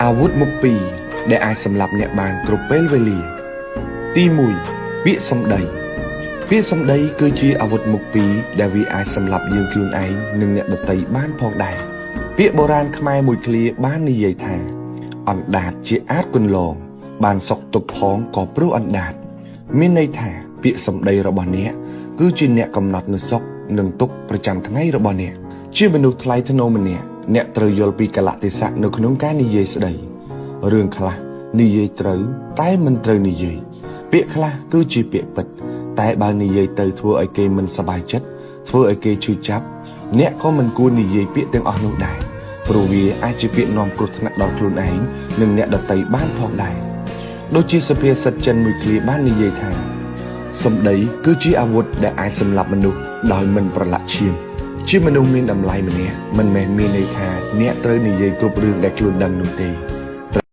អាវុធមុខពីរដែលអាចសម្លាប់អ្នកបានគ្រប់ពេលវេលាទី1ពាក្យសម្ដីពាក្យសម្ដីគឺជាអាវុធមុខពីរដែលវាអាចសម្លាប់យើងខ្លួនឯងនិងអ្នកដទៃបានផងដែរពាក្យបុរាណខ្មែរមួយឃ្លាបាននិយាយថាអណ្ដាតជាអាចគន្លងបានសុខទុក្ខផងក៏ព្រោះអណ្ដាតមានន័យថាពាក្យសម្ដីរបស់អ្នកគឺជាអ្នកកំណត់នូវសុខនិងទុក្ខប្រចាំថ្ងៃរបស់អ្នកជាមនុស្សថ្លៃថ្នូរម្នាក់អ្នកត្រូវយល់ពីកលៈទេសៈនៅក្នុងការនិយាយស្ដីរឿងខ្លះនិយាយត្រូវតែមិនត្រូវនិយាយពាក្យខ្លះគឺជាពាក្យពិតតែបើនិយាយទៅធ្វើឲ្យគេមិនសប្បាយចិត្តធ្វើឲ្យគេឈឺចាប់អ្នកក៏មិនគួរនិយាយពាក្យទាំងអស់នោះដែរព្រោះវាអាចជាពាក្យនាំគ្រោះថ្នាក់ដល់ខ្លួនឯងនិងអ្នកដទៃបានផងដែរដូចជាសុភាសិតចិនមួយឃ្លាបាននិយាយថាសម្ដីគឺជាអាវុធដែលអាចសម្លាប់មនុស្សដោយមិនប្រឡាក់ឈាមជាមនុស្សមានតម្លៃម្នាក់មិនមែនមានន័យថាអ្នកត្រូវនិយាយគ្រប់រឿងដែលខ្លួនដឹងនោះទេ